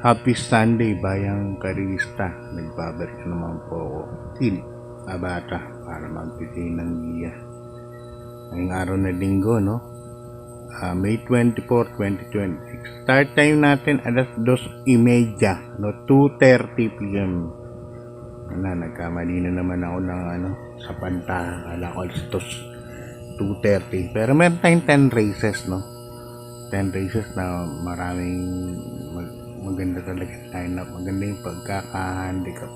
Happy Sunday, bayang karista. Nagbabalik naman po ako. Til, abata, para magbigay ng giya. Ngayong araw na linggo, no? May 24, 2026. Start time natin alas 2:30, no? 2:30 p.m. Nagkamali na naman ako ng sa panta. Kala ko alas 2:30. Pero meron tayong 10 races, no? 10 races na maraming maganda talaga lineup. Maganda yung pagkaka-handicap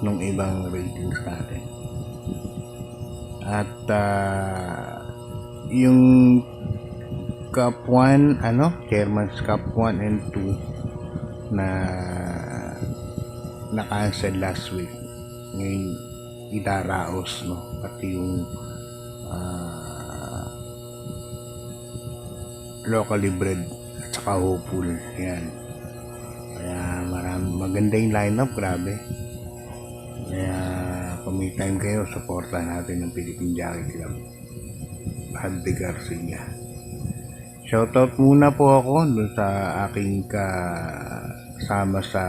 nung ibang ratings natin. At yung Cup 1, Chairman's Cup 1 and 2 na na-cancel last week. Ngayon, idaraos, no? Pati yung locally bred at saka hopeful. Yan. Kaya maganda yung lineup, grabe. Kaya kung may time kayo, supportan natin ng Philippine Jockey Club. Andy Garcia. Shoutout muna po ako doon sa aking kasama sa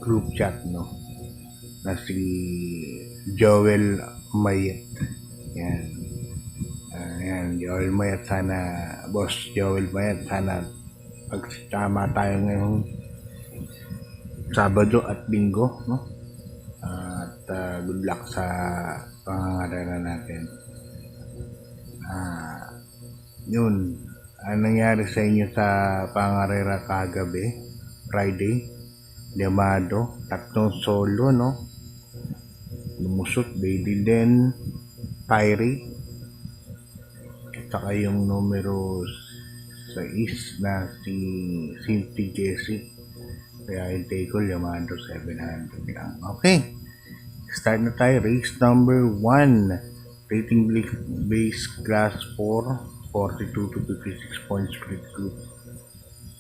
group chat, no? Na si Joel Mayet. Yan. Yan, Joel Mayet, sana, Boss Joel Mayet, sana pagtama tayo ngayong Sabado at Linggo, no? At good luck sa pangangarera natin. Yun, ano nangyari sa inyo sa pangangarera kagabi, Friday? Llamado, 3 solo, no? Lumusot, Baby Den, Kyrie, at saka yung numero 6 na si Simply Jessie. Kaya yung take all, Yamado 700 lang. Okay, start na tayo. Race number 1, rating base class 4, 42 to 56 points split group.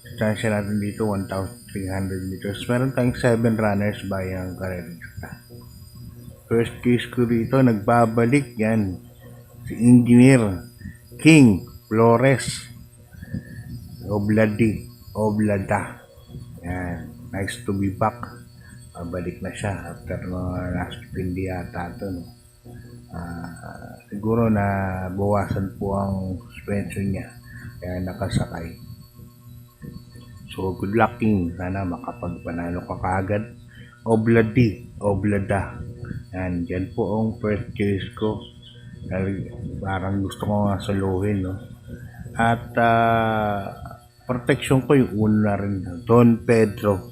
Distansya natin dito 1,300 meters. Meron tayong 7 runners bayang karerista. First case ko dito, nagbabalik yan si Engineer King Flores Oblada. Yan, nice to be back. Balik na siya after last pindi yata ito, no? Siguro na bawasan po ang suspension niya, kaya nakasakay. So good luck, King. Sana makapagpanalo ka kagad. Oblada. Yan, dyan po ang first case ko. Parang gusto ko nga suluhin, no? At protection ko yung una rin, Don Pedro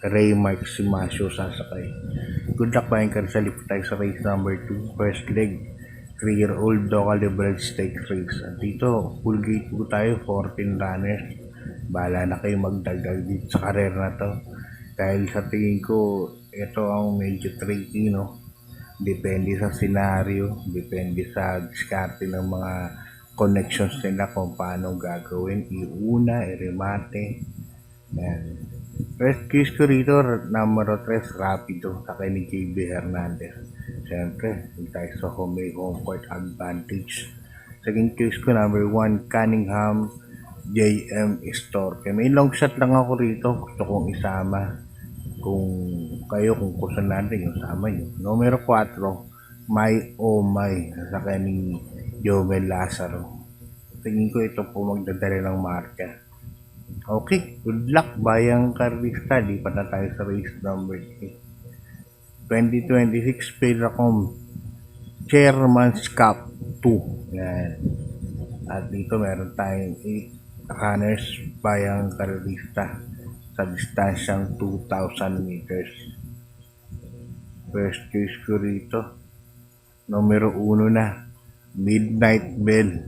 Ray Mike Simasio sasakay. Good luck ba yung karsalip tayo sa race number 2, first leg, 3-year-old locally bred stakes race. At dito, full gate po tayo, 14 runners. Bahala na kayo magdagdag dito sa karera na to. Dahil sa tingin ko, ito ang medyo tricky, no? Depende sa senaryo, depende sa diskarte ng mga connections nila kung paano gagawin, iuna, iremate. Yan. First case ko rito, numero 3, Rapido, sakay ni JB Hernandez. Siyempre, tayo sa home court advantage. Second case ko, number 1, Cunningham JM Store. May long shot lang ako rito, gusto kong isama. Kung kayo, kung gusto natin yung sama nyo. Numero 4, My Oh My, sakay ni Jomel Lazaro. Tingin ko ito po magdadala ng marka. Okay, good luck bayang karista. Di pa na tayo sa race number 8. 2026 Pilacom Chairman's Cup 2. Yan. At dito meron tayong 8 runners bayang karista sa distansyang 2,000 meters. First case ko rito, numero 1 na, Midnight Bell.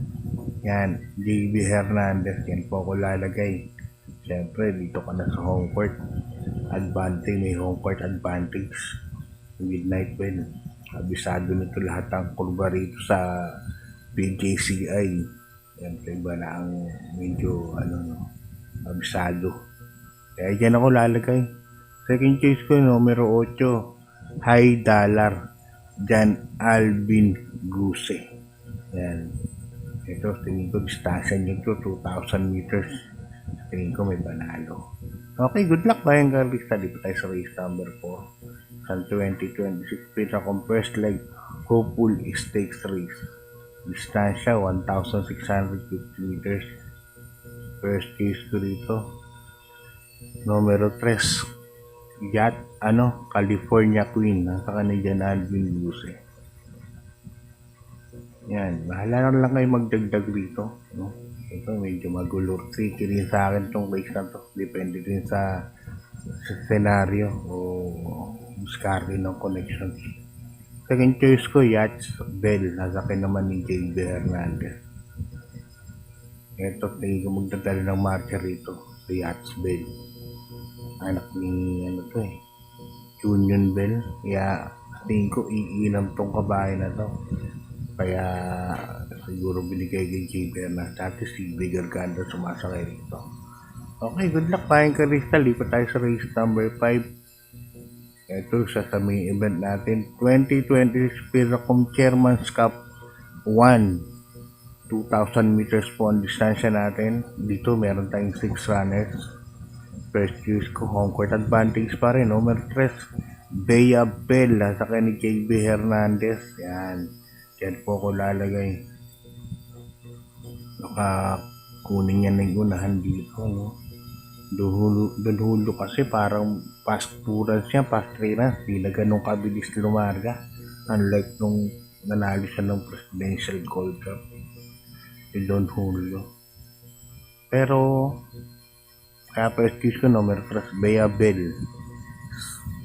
Yan, JB Hernandez. Yan po ako lalagay. Siyempre, dito ka na sa home court advantage. May home court advantage. Midnight Bell. Abisado nito lahat ng kurba rito sa PJCI. Siyempre, iba na ang medyo, abisado. Kaya dyan ako lalagay. Second case ko, numero 8, High Dollar, Jan Alvin Guse. Yan. Ito, tingin ko distansya nyo to 2,000 meters. Tingin ko may panalo. Okay, good luck Bayang Carlista. Dito tayo sa race number 4 sa 2026 pinakang first leg Hopeful Stakes Race. Distansya 1,650 meters. First case ko dito. Numero 3. California Queen. Nasa Canadian Alvin Luce. Yan. Bahala na lang kayo magdagdag dito. No? Ito medyo magulo. Tricky rin sa akin tong race na to. Depende din sa senaryo o diskarte ng connection. Second choice ko, Yachts Bell. Nasakin naman ni JB Hernandez. Ito, tingin ko magdadala ng marker rito. Si Yachts Bell. Anak ni, Union Bell. Kaya, tingin ko, iinam tong kabahay na to. Kaya, siguro binigay kay JB Hernandez. Dati si Bigger Ganda sumasakay rito. Okay, good luck Bayang Carlista. Lipat tayo sa race number 5. Ito sa main event natin. 2026 Piracom Chairman's Cup 1. 2,000 meters po ang distansya natin. Dito meron tayong 6 runners. First choice ko, home court advantage pa rin. Number 3, Bea Bell. Sa ni JB Hernandez. Yan. Yan po ko lalagay. Baka kunin yan ng unahan dito, no? Duhulo kasi parang fast turans niya, fast trainers. Di na ganun kabilis lumarga. Unlike nung nanalo siya ng Presidential Gold Cup. Si Don Julio. Pero, kaya first choice ko, numero 3, Bea Bell.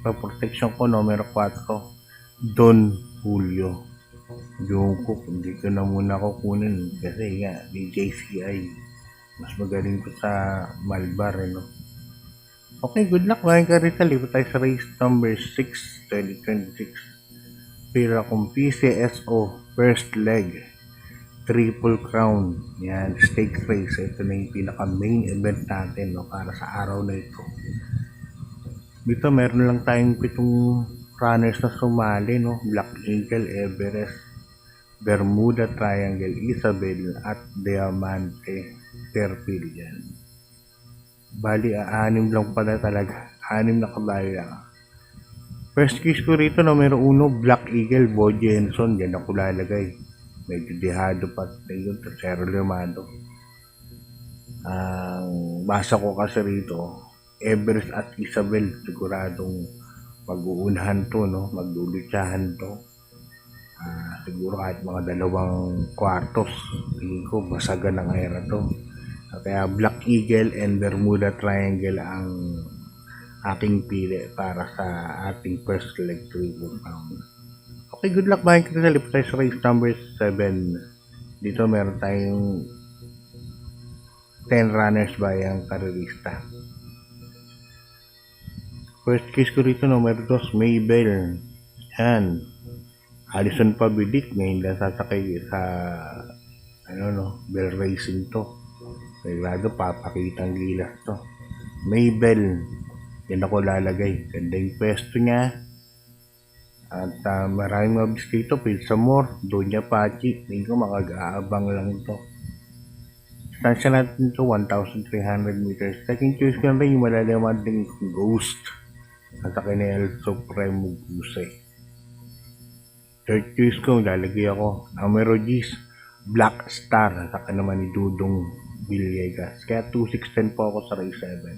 Sa protection ko, numero 4, Don Julio. Yung ko, hindi ko na muna kukunin kasi nga, di JCI. Mas magaling ko sa Malbar, no? Okay, good luck Bayang Carlista. Lipat tayo sa race number 6, 2026. Piracom PCSO first leg. Triple Crown. Yan, stake race. Ito na yung pinaka main event natin, no, para sa araw na ito. Dito meron lang tayong 7 runners na sumali, no? Black Eagle, Everest, Bermuda Triangle, Isabel at Diamante Fairfield. Yan. Bali, 6 lang pala talaga. 6 na kabayo lang. First case ko rito, numero 1, Black Eagle, Bo Jenson. Yan ako lalagay. Medyo dehado pa yun. Tercero Limado. Ang basa ko kasi rito, Everest at Isabel. Siguradong mag-uunahan to, no? Maglulutsahan to. Siguro kahit mga 2 kwartos. Tingin ko, basagan ng era to. Kaya Black Eagle and Bermuda Triangle ang aking pili para sa ating first leg triple crown. Okay, good luck Bayang Carlista. Lipat tayo sa race number 7. Dito meron tayong 10 runners Bayang Carlista. First case ko rito, numero 2, Maybell. Yan. Alison Pabilik. Ngayon lang sasakay sa Bell Racing to. Sigurado papakitang gilas to. Maybell. Yan ako lalagay. Ganda yung pwesto niya. At maraming mabis dito. Pilsamore, Doña Pachi. Hindi ko makag-aabang lang to. Distansya natin to 1,300 meters. Second choice ko na rin yung malalaman ding Ghost. At akin na El Supremo Guse. Third choice ko, lalagay ako. Numero G's, Black Star. At akin naman ni Dudong Villegas. Kaya 2-6-10 po ako sa race 7.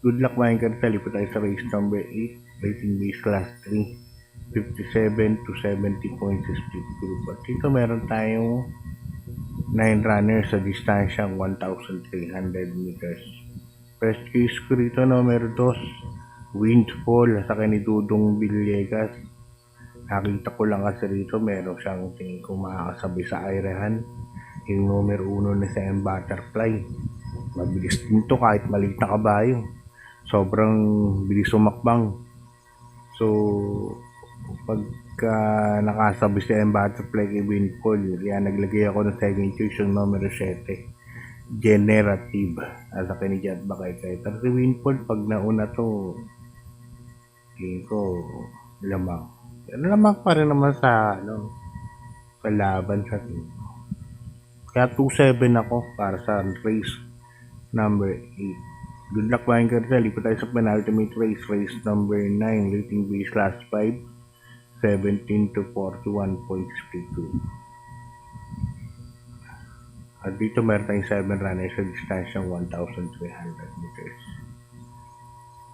Good luck Bayang Carlista. Lipat tayo sa race number 8. Rating base class 3. 57 to 70 points split group. At dito meron tayong 9 runners sa distansyang 1,300 meters. First case ko rito, numero 2, Windfall. Sa akin ni Dudong Villegas. Nakita ko lang kasi rito meron siyang tingin ko makakasabay sa airehan. Yung numero 1 na sa Butterfly. Mabilis din to kahit maliit na kabayo. Sobrang bilis sumakbang. So, pagka nakasabay sa Butterfly kay Windfall, kaya naglagay ako ng second choice yung numero 7. Generative. Asa kinijat ba kay pero si Windfall pag nauna to, tingin ko lamang. Lamang pa rin naman sa kalaban sa team. Kaya 2-7 ako para sa race number 8. Good luck Bayang Karsa. Lipat tayo sa penultimate race. Race number 9. Rating base last 5. 17 to 41.52. At dito meron tayong 7 runners sa distansyang 1,300 meters.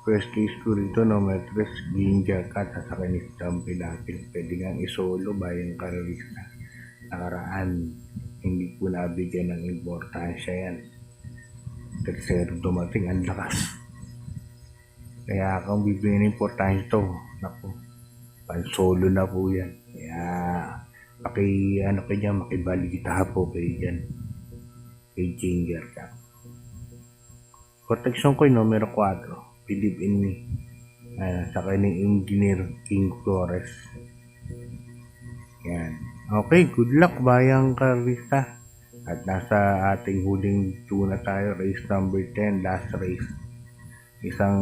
First case ko rito, number 3, Ginger Cat at sa kanis Jumpy Lapin. Pwede nga isolo Bayang Karsa. Nakaraan, hindi po nabigyan ng importansya yan. Tercero dumating, ang lakas. Kaya kung bibigyan ng importansya ito, naku, pan-solo na po yan. Kaya, makibalita po kayo dyan. Kay Ginger Cat. Protection ko yung numero 4. Believe in me. Sa kanyang engineer King Flores. Yan. Okay, good luck Bayang Karsa. At nasa ating huling 2 na tayo. Race number 10, last race. Isang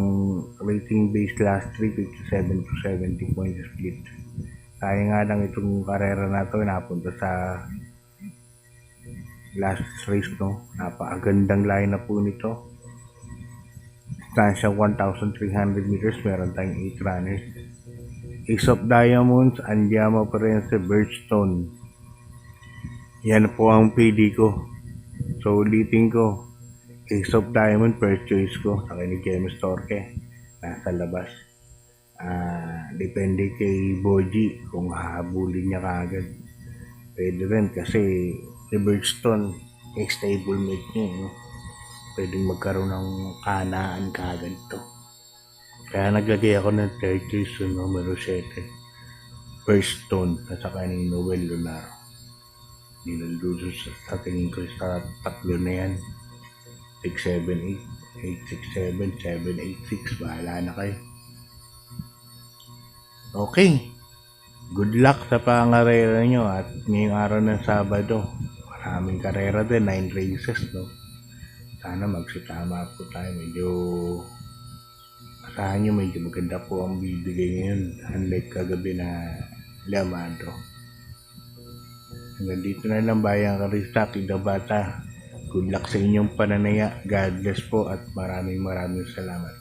rating base last 3, 57 to 70 point split. Kaya nga lang itong karera na to napunta sa last race, no? Napakagandang line na po nito. Distansya 1,300 meters, meron tayong 8 runners. Ace of Diamonds, Andiamo Perense, Birchstone. Yan po ang PD ko. So ulitin ko, Ace of Diamond, first choice ko. Sa ni James Torque, nasa labas. Depende kay Boji kung hahabulin niya kagad. Pwede rin kasi si Birchstone, stablemate niya, no? Pwedeng magkaroon ng kanaan kagad to. Kaya naglagay ako ng third choice yung numero 7. Birchstone at saka ni Noel Lunaro. Nilalduso sa tingin ko sa tatlo na yan. 678, 867, 786. Bahala na kayo. Okay. Good luck sa pangarera nyo at ngayong araw ng Sabado. Maraming karera din, 9 races, no? Sana magsitama po tayo. Medyo asahan nyo, medyo maganda po ang bibigay ngayon. Unlike kagabi na lamado. Hanggang dito na lang Bayang Karsa, Kidabata. Good luck sa inyong pananaya. God bless po at maraming salamat.